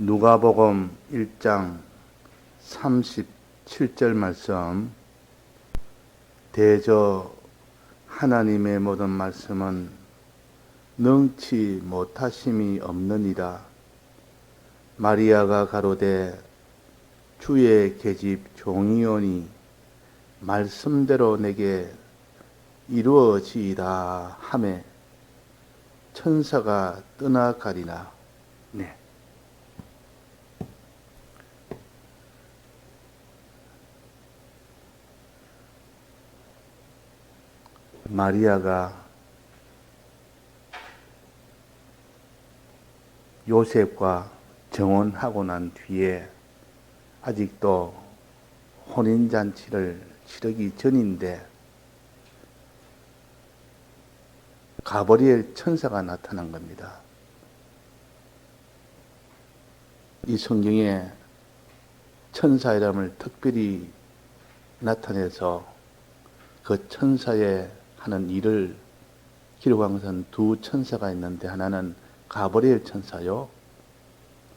누가복음 1장 37절 말씀. 대저 하나님의 모든 말씀은 능치 못하심이 없느니라. 마리아가 가로되 주의 계집 종이오니 말씀대로 내게 이루어지이다 하매 천사가 떠나가리라. 네. 마리아가 요셉과 정혼하고 난 뒤에 아직도 혼인잔치를 치르기 전인데 가브리엘 천사가 나타난 겁니다. 이 성경에 천사 이름을 특별히 나타내서 그 천사의 하는 일을 기록한 것은 두 천사가 있는데 하나는 가브리엘 천사요,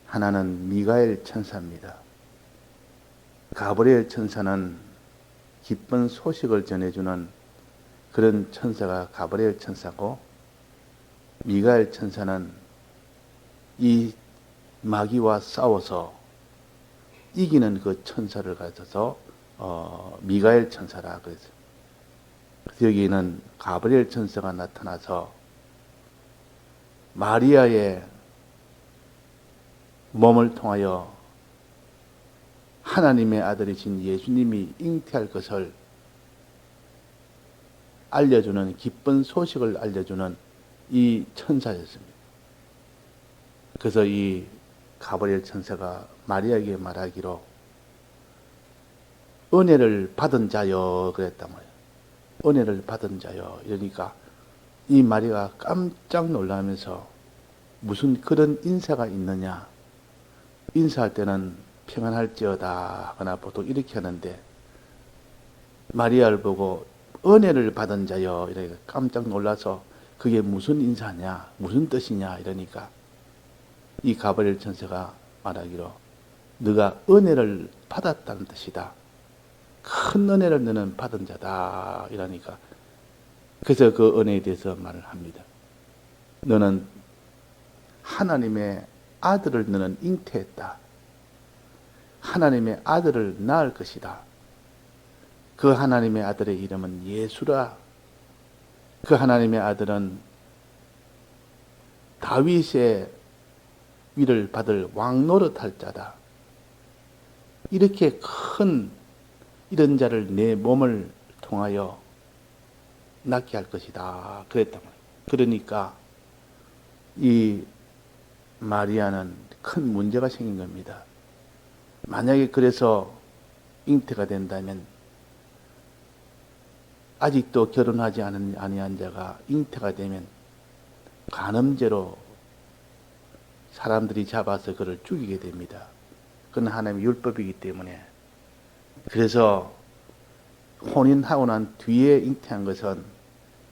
하나는 미가엘 천사입니다. 가브리엘 천사는 기쁜 소식을 전해주는 그런 천사가 가브리엘 천사고, 미가엘 천사는 이 마귀와 싸워서 이기는 그 천사를 가져서 미가엘 천사라 그랬어요. 그래서 여기는 가브리엘 천사가 나타나서 마리아의 몸을 통하여 하나님의 아들이신 예수님이 잉태할 것을 알려주는, 기쁜 소식을 알려주는 이 천사였습니다. 그래서 이 가브리엘 천사가 마리아에게 말하기로 은혜를 받은 자여 그랬단 말이에요. 은혜를 받은 자여. 이러니까 이 마리아가 깜짝 놀라면서 무슨 그런 인사가 있느냐. 인사할 때는 평안할지어다 하거나 보통 이렇게 하는데 마리아를 보고 은혜를 받은 자여 이러니까 깜짝 놀라서 그게 무슨 인사냐, 무슨 뜻이냐 이러니까 이 가브리엘 천사가 말하기로 네가 은혜를 받았다는 뜻이다. 큰 은혜를 너는 받은 자다 이러니까 그래서 그 은혜에 대해서 말을 합니다. 너는 하나님의 아들을 너는 잉태했다. 하나님의 아들을 낳을 것이다. 그 하나님의 아들의 이름은 예수라. 그 하나님의 아들은 다윗의 위를 받을 왕 노릇할 자다. 이렇게 큰 이런 자를 내 몸을 통하여 낳게 할 것이다. 그랬단 말이에요. 그러니까 이 마리아는 큰 문제가 생긴 겁니다. 만약에 그래서 잉태가 된다면 아직도 결혼하지 아니한 자가 잉태가 되면 간음죄로 사람들이 잡아서 그를 죽이게 됩니다. 그건 하나님의 율법이기 때문에. 그래서 혼인하고 난 뒤에 잉태한 것은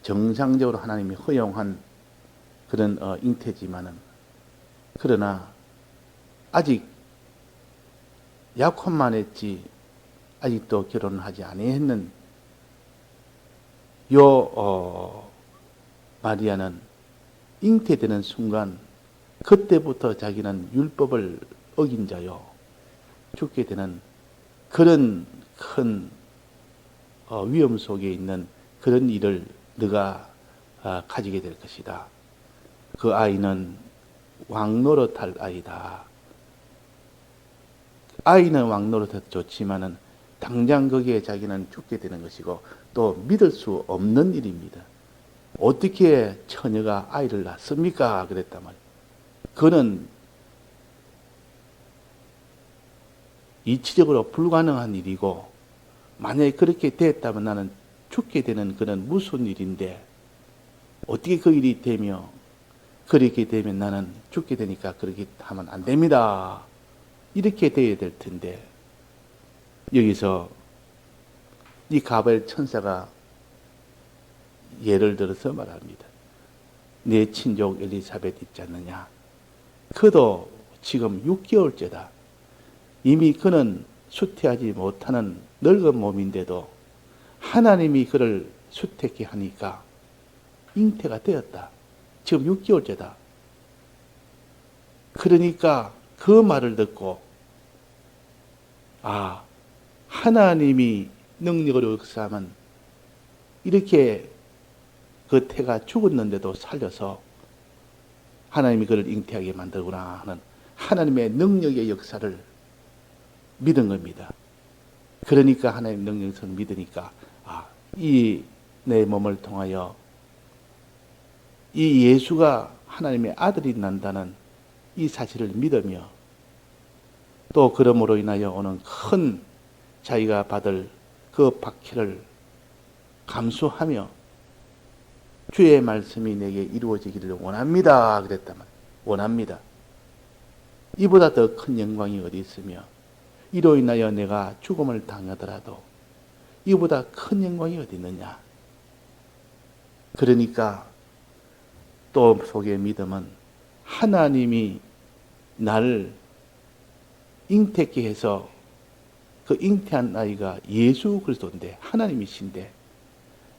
정상적으로 하나님이 허용한 그런 잉태지만은, 그러나 아직 약혼만 했지 아직도 결혼을 하지 아니했는 마리아는 잉태되는 순간 그때부터 자기는 율법을 어긴 자요 죽게 되는 그런 큰 위험 속에 있는 그런 일을 네가 가지게 될 것이다. 그 아이는 왕노릇할 아이다. 아이는 왕노릇해도 좋지만은 당장 거기에 자기는 죽게 되는 것이고 또 믿을 수 없는 일입니다. 어떻게 처녀가 아이를 낳습니까? 그랬단 말이에요. 그는 이치적으로 불가능한 일이고 만약에 그렇게 됐다면 나는 죽게 되는 그런 무서운 일인데 어떻게 그 일이 되며 그렇게 되면 나는 죽게 되니까 그렇게 하면 안 됩니다. 이렇게 돼야 될 텐데 여기서 이 가브리엘 천사가 예를 들어서 말합니다. 내 친족 엘리사벳 있지 않느냐. 그도 지금 6개월째다. 이미 그는 수태하지 못하는 늙은 몸인데도 하나님이 그를 수태케 하니까 잉태가 되었다. 지금 6개월째다. 그러니까 그 말을 듣고 하나님이 능력으로 역사하면 이렇게 그 태가 죽었는데도 살려서 하나님이 그를 잉태하게 만들구나 하는 하나님의 능력의 역사를 믿은 겁니다. 그러니까 하나님의 능력을 믿으니까 이 내 몸을 통하여 이 예수가 하나님의 아들이 난다는 이 사실을 믿으며 또 그러므로 인하여 오는 큰 자기가 받을 그 박해를 감수하며 주의 말씀이 내게 이루어지기를 원합니다. 그랬다면 원합니다. 이보다 더 큰 영광이 어디 있으며 이로 인하여 내가 죽음을 당하더라도 이보다 큰 영광이 어디 있느냐. 그러니까 또 속의 믿음은 하나님이 나를 잉태케 해서 그 잉태한 아이가 예수 그리스도인데 하나님이신데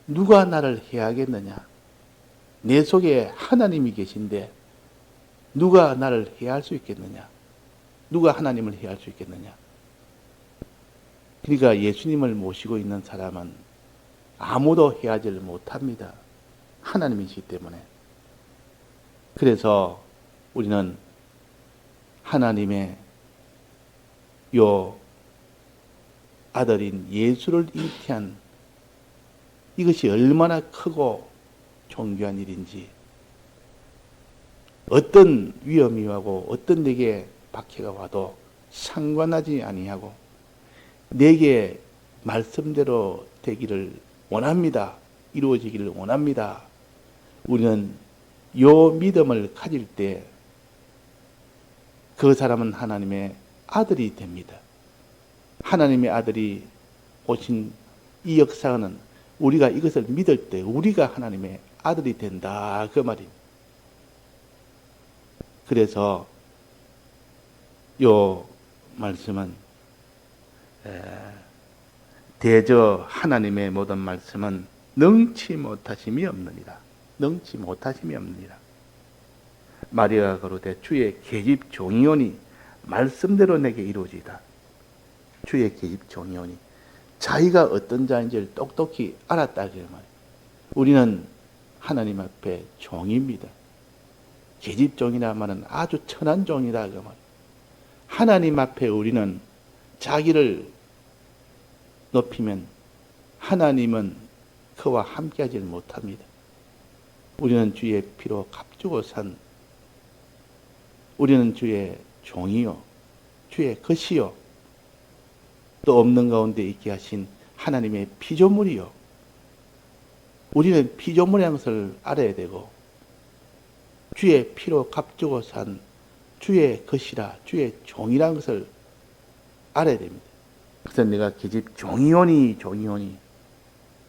누가 나를 해하겠느냐. 내 속에 하나님이 계신데 누가 나를 해할 수 있겠느냐. 누가 하나님을 해할 수 있겠느냐. 그러니까 예수님을 모시고 있는 사람은 아무도 해하지를 못합니다. 하나님이시기 때문에. 그래서 우리는 하나님의 요 아들인 예수를 잉태한 이것이 얼마나 크고 존귀한 일인지, 어떤 위험이 와고 어떤 내게 박해가 와도 상관하지 아니하고 내게 말씀대로 되기를 원합니다. 이루어지기를 원합니다. 우리는 요 믿음을 가질 때 그 사람은 하나님의 아들이 됩니다. 하나님의 아들이 오신 이 역사는 우리가 이것을 믿을 때 우리가 하나님의 아들이 된다. 그 말입니다. 그래서 요 말씀은 대저 하나님의 모든 말씀은 능치 못하심이 없느니라. 능치 못하심이 없느니라. 마리아가 가로되 주의 계집 종이오니 말씀대로 내게 이루어지이다. 주의 계집 종이오니 자기가 어떤 자인지를 똑똑히 알았다. 그 말이에요. 우리는 하나님 앞에 종입니다. 계집 종이라 말은 아주 천한 종이다. 그 말이에요. 하나님 앞에 우리는 자기를 높이면 하나님은 그와 함께하지 못합니다. 우리는 주의 피로 값주고 산 우리는 주의 종이요 주의 것이요 또 없는 가운데 있게 하신 하나님의 피조물이요. 우리는 피조물이라는 것을 알아야 되고 주의 피로 값주고 산 주의 것이라 주의 종이라는 것을 알아야 됩니다. 그래서 내가 계집 종이오니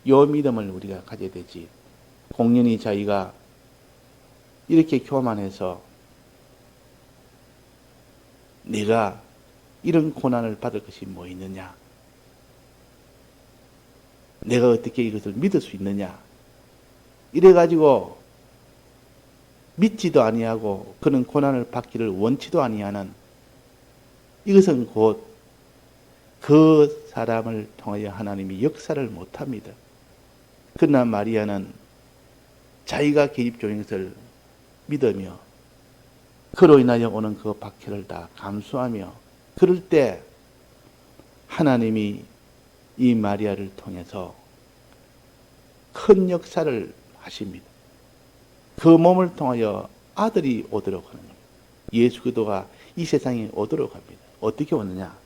요 믿음을 우리가 가져야 되지. 공연히 자기가 이렇게 교만해서 내가 이런 고난을 받을 것이 뭐 있느냐? 내가 어떻게 이것을 믿을 수 있느냐? 이래가지고 믿지도 아니하고 그런 고난을 받기를 원치도 아니하는 이것은 곧 그 사람을 통하여 하나님이 역사를 못합니다. 그러나 마리아는 자기가 계집종인 것을 믿으며 그로 인하여 오는 그 박해를 다 감수하며 그럴 때 하나님이 이 마리아를 통해서 큰 역사를 하십니다. 그 몸을 통하여 아들이 오도록 하는 겁니다. 예수 그리스도가 이 세상에 오도록 합니다. 어떻게 오느냐?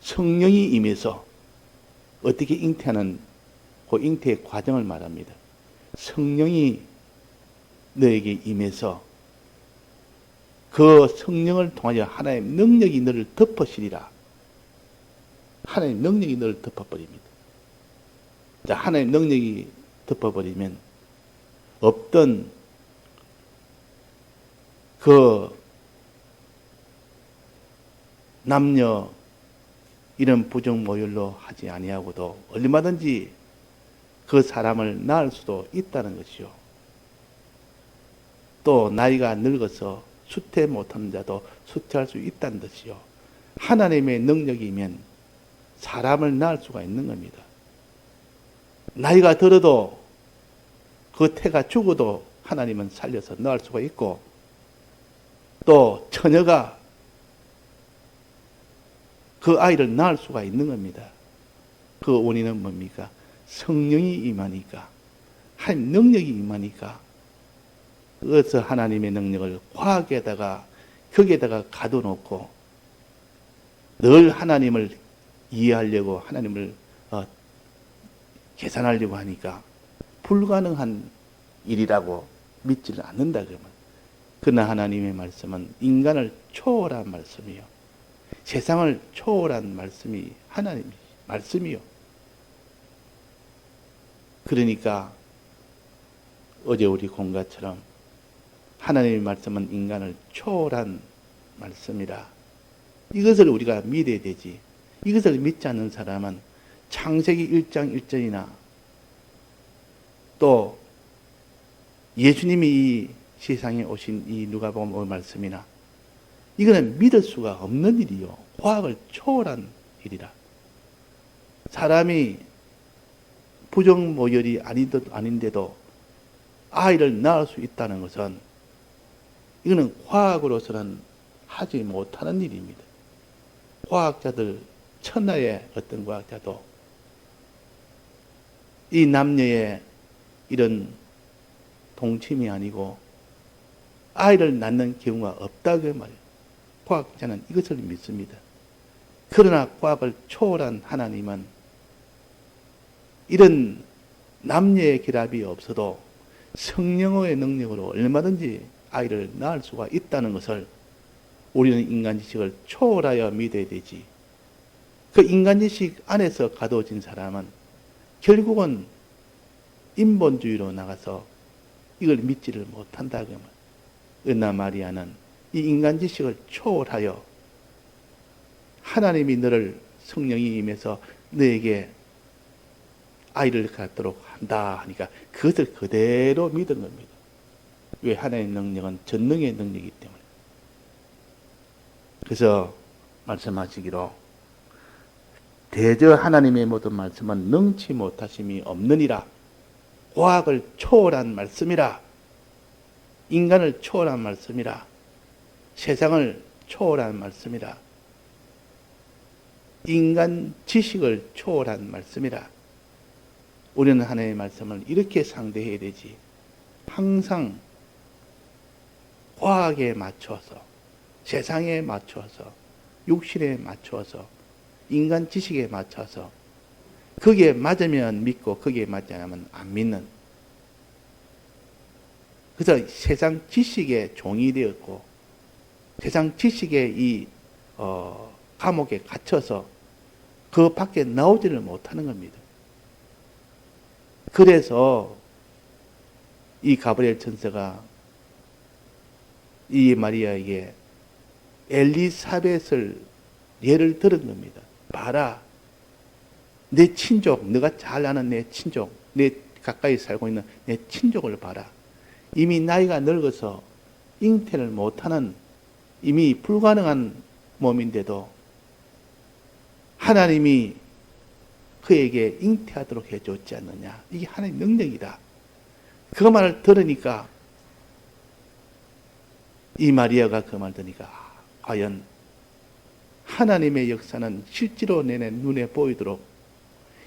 성령이 임해서 어떻게 잉태하는 그 잉태의 과정을 말합니다. 성령이 너에게 임해서 그 성령을 통하여 하나님의 능력이 너를 덮으시리라. 하나님의 능력이 너를 덮어버립니다. 자, 하나님의 능력이 덮어버리면 없던 그 남녀 이런 부정모율로 하지 아니하고도 얼마든지 그 사람을 낳을 수도 있다는 것이요. 또 나이가 늙어서 수태 못하는 자도 수태할 수 있다는 것이요. 하나님의 능력이면 사람을 낳을 수가 있는 겁니다. 나이가 들어도 그 태가 죽어도 하나님은 살려서 낳을 수가 있고, 또 처녀가 그 아이를 낳을 수가 있는 겁니다. 그 원인은 뭡니까? 성령이 임하니까, 하나님 능력이 임하니까, 그래서 하나님의 능력을 과학에다가 거기에다가 가둬놓고 늘 하나님을 이해하려고, 하나님을 계산하려고 하니까 불가능한 일이라고 믿지를 않는다 그러면, 그러나 하나님의 말씀은 인간을 초월한 말씀이요, 세상을 초월한 말씀이 하나님의 말씀이요. 그러니까 어제 우리 공가처럼 하나님의 말씀은 인간을 초월한 말씀이라, 이것을 우리가 믿어야 되지. 이것을 믿지 않는 사람은 창세기 1장 1절이나 또 예수님이 이 세상에 오신 이 누가복음 말씀이나 이거는 믿을 수가 없는 일이요. 과학을 초월한 일이라. 사람이 부정모혈이 아닌데도 아이를 낳을 수 있다는 것은 이거는 과학으로서는 하지 못하는 일입니다. 과학자들, 천하의 어떤 과학자도 이 남녀의 이런 동침이 아니고 아이를 낳는 경우가 없다고 말이에요. 과학자는 이것을 믿습니다. 그러나 과학을 초월한 하나님은 이런 남녀의 결합이 없어도 성령의 능력으로 얼마든지 아이를 낳을 수가 있다는 것을 우리는 인간 지식을 초월하여 믿어야 되지. 그 인간 지식 안에서 가둬진 사람은 결국은 인본주의로 나가서 이걸 믿지를 못한다. 그러나 마리아는 이 인간 지식을 초월하여 하나님이 너를 성령이 임해서 너에게 아이를 갖도록 한다 하니까 그것을 그대로 믿은 겁니다. 왜? 하나님의 능력은 전능의 능력이기 때문에. 그래서 말씀하시기로 대저 하나님의 모든 말씀은 능치 못하심이 없느니라. 과학을 초월한 말씀이라. 인간을 초월한 말씀이라. 세상을 초월한 말씀이라. 인간 지식을 초월한 말씀이라. 우리는 하나님의 말씀을 이렇게 상대해야 되지. 항상 과학에 맞춰서, 세상에 맞춰서, 육신에 맞춰서, 인간 지식에 맞춰서 거기에 맞으면 믿고 거기에 맞지 않으면 안 믿는, 그래서 세상 지식의 종이 되었고 세상 지식의 이 감옥에 갇혀서 그 밖에 나오지를 못하는 겁니다. 그래서 이 가브리엘 천사가 이 마리아에게 엘리사벳을 예를 들은 겁니다. 봐라, 내 친족, 너가 잘 아는 내 친족, 내 가까이 살고 있는 내 친족을 봐라. 이미 나이가 늙어서 잉태를 못하는 이미 불가능한 몸인데도 하나님이 그에게 잉태하도록 해줬지 않느냐. 이게 하나님의 능력이다. 그 말을 들으니까 이 마리아가 그 말 들으니까 과연 하나님의 역사는 실제로 내 눈에 보이도록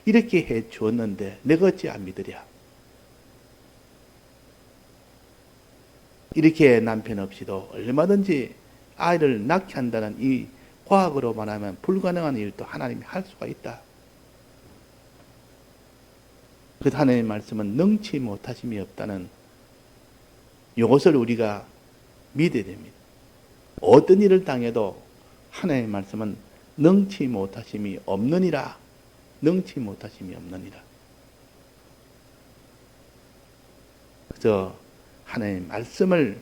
이렇게 해 주었는데 내가 어찌 안 믿으랴. 이렇게 남편 없이도 얼마든지 아이를 낳게 한다는 이 과학으로 말하면 불가능한 일도 하나님이 할 수가 있다. 그 하나님의 말씀은 능치 못하심이 없다는 이것을 우리가 믿어야 됩니다. 어떤 일을 당해도 하나님의 말씀은 능치 못하심이 없느니라. 능치 못하심이 없느니라. 그래서 하나님의 말씀을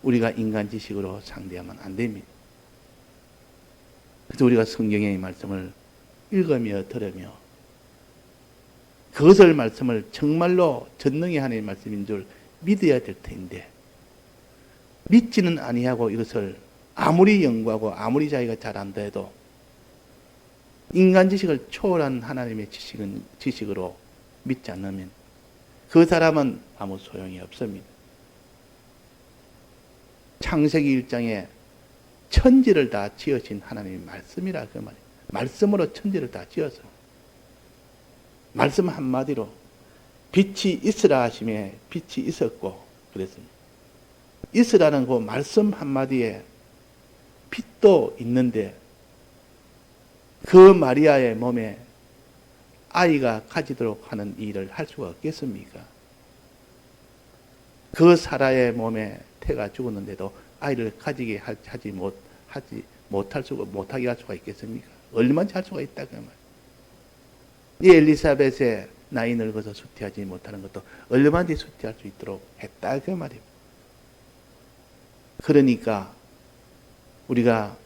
우리가 인간 지식으로 상대하면 안 됩니다. 그래서 우리가 성경의 말씀을 읽으며 들으며 그것을 말씀을 정말로 전능의 하나님의 말씀인 줄 믿어야 될 텐데 믿지는 아니하고 이것을 아무리 연구하고 아무리 자기가 잘한다 해도 인간 지식을 초월한 하나님의 지식으로 믿지 않으면 그 사람은 아무 소용이 없습니다. 창세기 1장에 천지를 다 지으신 하나님의 말씀이라 그 말이에요. 말씀으로 천지를 다 지어서 말씀 한마디로 빛이 있으라 하심에 빛이 있었고 그랬습니다. 있으라는 그 말씀 한마디에 빛도 있는데 그 마리아의 몸에 아이가 가지도록 하는 일을 할 수가 없겠습니까? 그 사라의 몸에 태가 죽었는데도 아이를 가지게 못하게 할 수가 있겠습니까? 얼마나 할 수가 있다 그 말. 이 엘리사벳의 나이 늙어서 수태하지 못하는 것도 얼마든지 수태할 수 있도록 했다 그 말이에요. 그러니까 우리가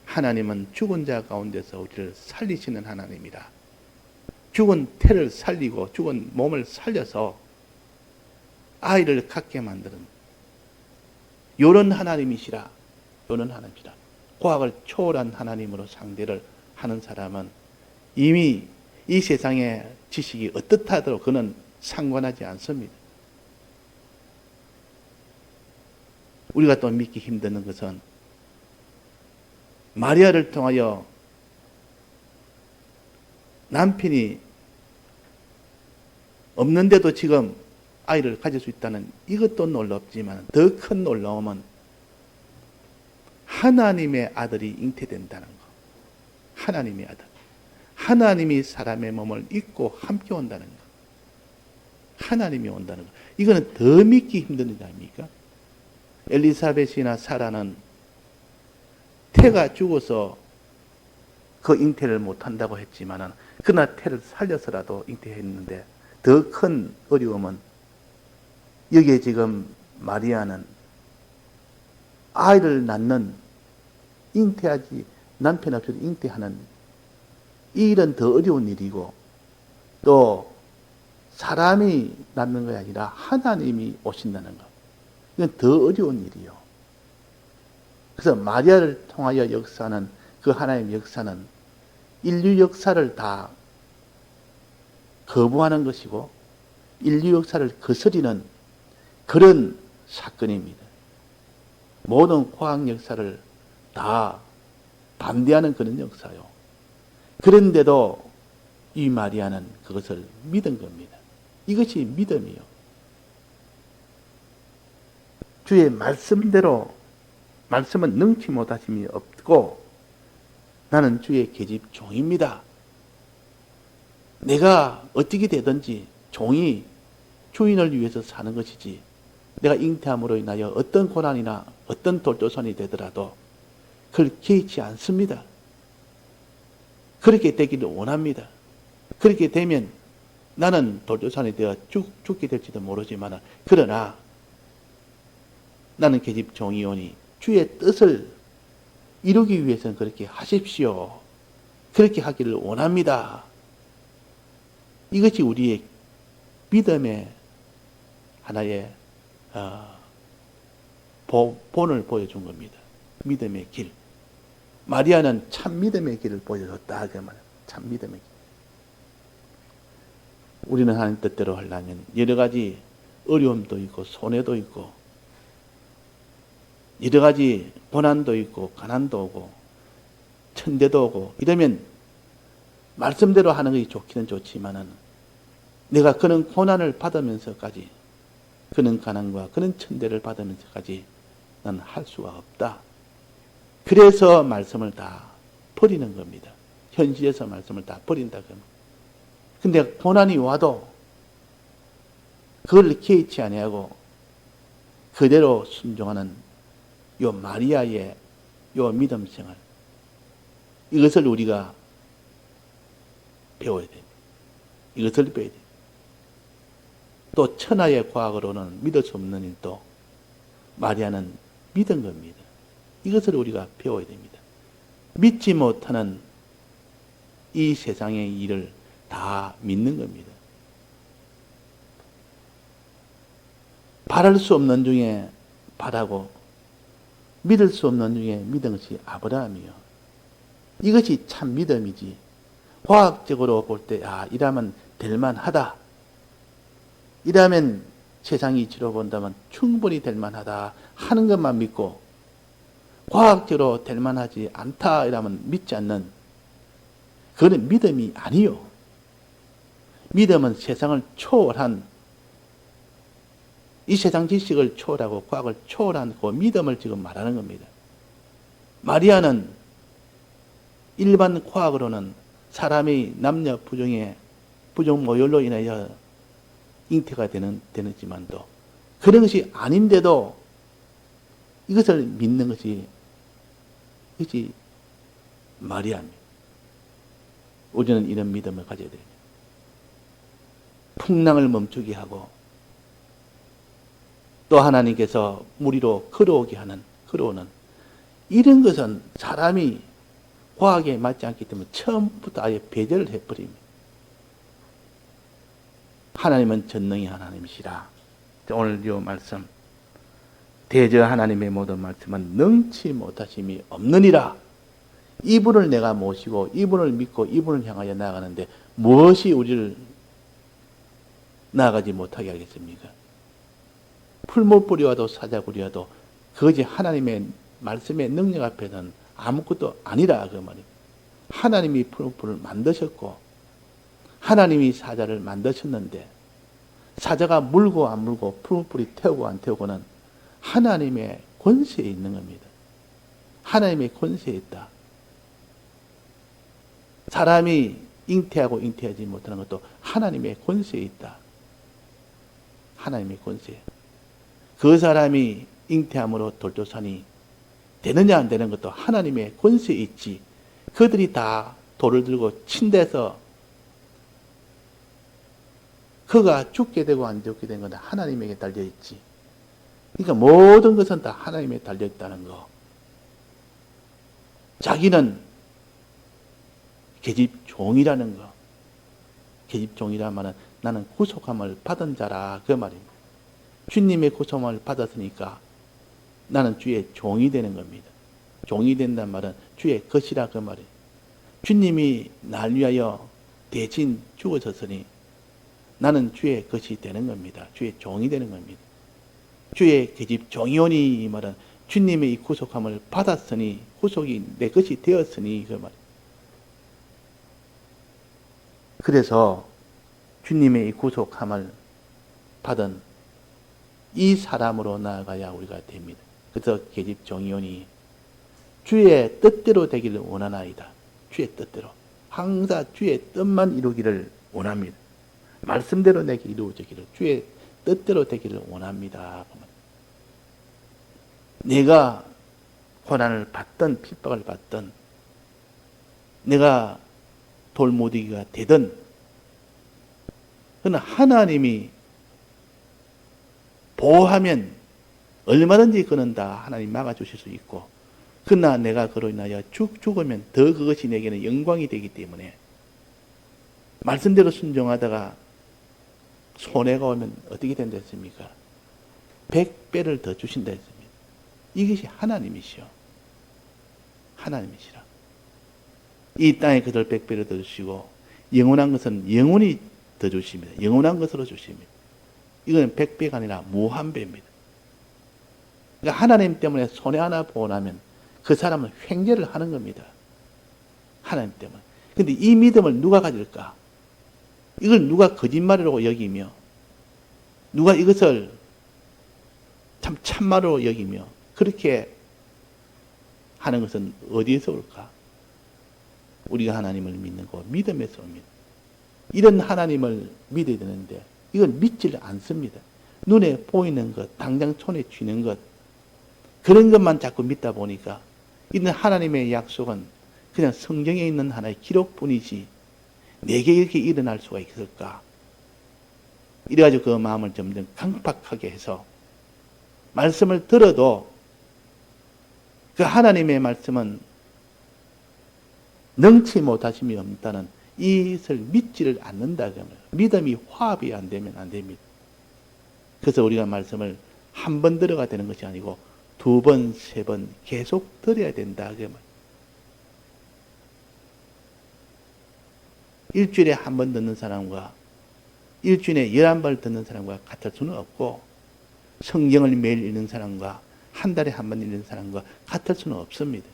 하나님은 죽은 자 가운데서 우리를 살리시는 하나님이라. 죽은 태를 살리고 죽은 몸을 살려서 아이를 갖게 만드는 요런 하나님이시라. 요런 하나님이시라. 과학을 초월한 하나님으로 상대를 하는 사람은 이미 이 세상의 지식이 어떻다더라도 그는 상관하지 않습니다. 우리가 또 믿기 힘드는 것은 마리아를 통하여 남편이 없는데도 지금 아이를 가질 수 있다는 이것도 놀랍지만 더 큰 놀라움은 하나님의 아들이 잉태된다는 것. 하나님의 아들. 하나님이 사람의 몸을 입고 함께 온다는 것. 하나님이 온다는 것. 이거는 더 믿기 힘든 일 아닙니까? 엘리사벳이나 사라는 태가 죽어서 그 잉태를 못한다고 했지만 그러나 태를 살려서라도 잉태했는데 더 큰 어려움은 여기에 지금 마리아는 아이를 낳는 잉태하지 남편 없이도 잉태하는 이 일은 더 어려운 일이고 또 사람이 낳는 것이 아니라 하나님이 오신다는 것. 이건 더 어려운 일이요. 그래서 마리아를 통하여 역사하는 그 하나님의 역사는 인류 역사를 다 거부하는 것이고 인류 역사를 거스리는 그런 사건입니다. 모든 과학 역사를 다 반대하는 그런 역사요. 그런데도 이 마리아는 그것을 믿은 겁니다. 이것이 믿음이요. 주의 말씀대로 말씀은 능치 못하심이 없고 나는 주의 계집 종입니다. 내가 어떻게 되든지 종이 주인을 위해서 사는 것이지 내가 잉태함으로 인하여 어떤 고난이나 어떤 돌조선이 되더라도 그걸 개의치 않습니다. 그렇게 되기를 원합니다. 그렇게 되면 나는 돌조선이 되어 죽게 될지도 모르지만 그러나 나는 계집 종이오니 주의 뜻을 이루기 위해서는 그렇게 하십시오. 그렇게 하기를 원합니다. 이것이 우리의 믿음의 하나의 본을 보여준 겁니다. 믿음의 길. 마리아는 참 믿음의 길을 보여줬다. 그 말이에요. 참 믿음의 길. 우리는 하나님 뜻대로 하려면 여러 가지 어려움도 있고 손해도 있고 여러 가지 고난도 있고 가난도 오고 천대도 오고 이러면 말씀대로 하는 것이 좋기는 좋지만은 내가 그런 고난을 받으면서까지 그런 가난과 그런 천대를 받으면서까지 난 할 수가 없다. 그래서 말씀을 다 버리는 겁니다. 현실에서 말씀을 다 버린다. 근데 고난이 와도 그걸 개의치 아니하고 그대로 순종하는 요 마리아의 요 믿음 생활, 이것을 우리가 배워야 됩니다. 이것을 배워야 됩니다. 또 천하의 과학으로는 믿을 수 없는 일도 마리아는 믿은 겁니다. 이것을 우리가 배워야 됩니다. 믿지 못하는 이 세상의 일을 다 믿는 겁니다. 바랄 수 없는 중에 바라고 믿을 수 없는 중에 믿은 것이 아브라함이요. 이것이 참 믿음이지. 과학적으로 볼 때 이라면 될 만하다. 이라면 세상이 이치로 본다면 충분히 될 만하다 하는 것만 믿고 과학적으로 될 만하지 않다 이라면 믿지 않는 그거는 믿음이 아니요. 믿음은 세상을 초월한 이 세상 지식을 초월하고 과학을 초월한 그 믿음을 지금 말하는 겁니다. 마리아는 일반 과학으로는 사람이 남녀 부정 모혈로 인하여 잉태가 되는지만도 그런 것이 아닌데도 이것을 믿는 것이 마리아입니다. 우리는 이런 믿음을 가져야 됩니다. 풍랑을 멈추게 하고 또 하나님께서 무리로 걸어오는 이런 것은 사람이 과학에 맞지 않기 때문에 처음부터 아예 배제를 해버립니다. 하나님은 전능의 하나님이시라. 오늘 이 말씀 대저 하나님의 모든 말씀은 능치 못하심이 없느니라. 이분을 내가 모시고 이분을 믿고 이분을 향하여 나아가는데 무엇이 우리를 나아가지 못하게 하겠습니까? 풀무뿌리와도 사자구리와도 그것이 하나님의 말씀의 능력 앞에는 아무것도 아니라 그 말입니다. 하나님이 풀무뿌리를 만드셨고 하나님이 사자를 만드셨는데 사자가 물고 안 물고 풀무뿌리 태우고 안 태우고는 하나님의 권세에 있는 겁니다. 하나님의 권세에 있다. 사람이 잉태하고 잉태하지 못하는 것도 하나님의 권세에 있다. 하나님의 권세. 그 사람이 잉태함으로 돌조산이 되느냐 안 되는 것도 하나님의 권세에 있지. 그들이 다 돌을 들고 친대서 그가 죽게 되고 안 죽게 된 건 하나님에게 달려있지. 그러니까 모든 것은 다 하나님에 달려있다는 거. 자기는 계집종이라는 거. 계집종이란 말은 나는 구속함을 받은 자라 그 말입니다. 주님의 구속함을 받았으니까 나는 주의 종이 되는 겁니다. 종이 된다는 말은 주의 것이라 그 말이에요. 주님이 날 위하여 대신 죽으셨으니 나는 주의 것이 되는 겁니다. 주의 종이 되는 겁니다. 주의 계집 종이오니 이 말은 주님의 이 구속함을 받았으니 구속이 내 것이 되었으니 그 말이에요. 그래서 주님의 이 구속함을 받은 이 사람으로 나아가야 우리가 됩니다. 그래서 계집 종이오니 주의 뜻대로 되기를 원하나이다. 주의 뜻대로. 항상 주의 뜻만 이루기를 원합니다. 말씀대로 내게 이루어지기를 주의 뜻대로 되기를 원합니다. 내가 고난을 받든 핍박을 받든 내가 돌무더기가 되든 그러나 하나님이 보호하면 얼마든지 그는 다 하나님 막아주실 수 있고 그러나 내가 그로 인하여 죽으면 더 그것이 내게는 영광이 되기 때문에 말씀대로 순종하다가 손해가 오면 어떻게 된다 했습니까? 100배를 더 주신다 했습니다. 이것이 하나님이시여. 하나님이시라. 이 땅에 그들 100배를 더 주시고 영원한 것은 영원히 더 주십니다. 영원한 것으로 주십니다. 이건 100배가 아니라 무한배입니다. 그러니까 하나님 때문에 손해 하나 보고 나면 그 사람은 횡재를 하는 겁니다. 하나님 때문에. 그런데 이 믿음을 누가 가질까? 이걸 누가 거짓말이라고 여기며 누가 이것을 참 참말로 여기며 그렇게 하는 것은 어디에서 올까? 우리가 하나님을 믿는 거 믿음에서 옵니다. 이런 하나님을 믿어야 되는데 이걸 믿지를 않습니다. 눈에 보이는 것, 당장 손에 쥐는 것 그런 것만 자꾸 믿다 보니까 이런 하나님의 약속은 그냥 성경에 있는 하나의 기록뿐이지 내게 이렇게 일어날 수가 있을까? 이래가지고 그 마음을 점점 강팍하게 해서 말씀을 들어도 그 하나님의 말씀은 능치 못하심이 없다는 이것을 믿지를 않는다. 믿음이 화합이 안 되면 안 됩니다. 그래서 우리가 말씀을 한 번 들어가 되는 것이 아니고 두 번, 세 번 계속 들어야 된다. 일주일에 한 번 듣는 사람과 일주일에 11번 듣는 사람과 같을 수는 없고, 성경을 매일 읽는 사람과 한 달에 한 번 읽는 사람과 같을 수는 없습니다.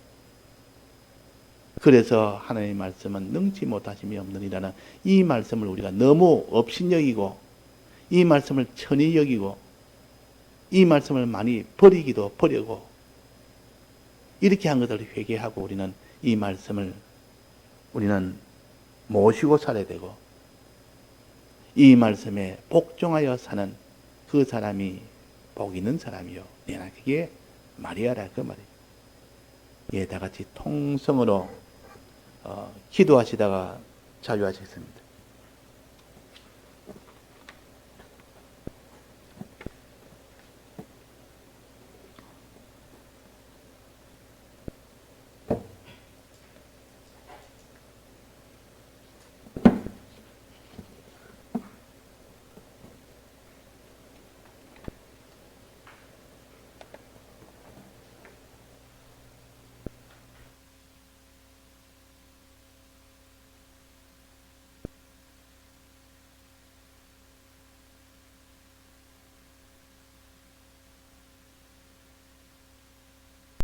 그래서 하나님의 말씀은 능치 못하심이 없느니라는 이 말씀을 우리가 너무 업신여기고, 이 말씀을 천히 여기고, 이 말씀을 많이 버리기도 버리고, 이렇게 한 것을 회개하고 우리는 이 말씀을 우리는 모시고 살아야 되고, 이 말씀에 복종하여 사는 그 사람이 복 있는 사람이요. 그게 마리아라 그 말이에요. 예, 다 같이 통성으로 기도하시다가 자유하시겠습니다.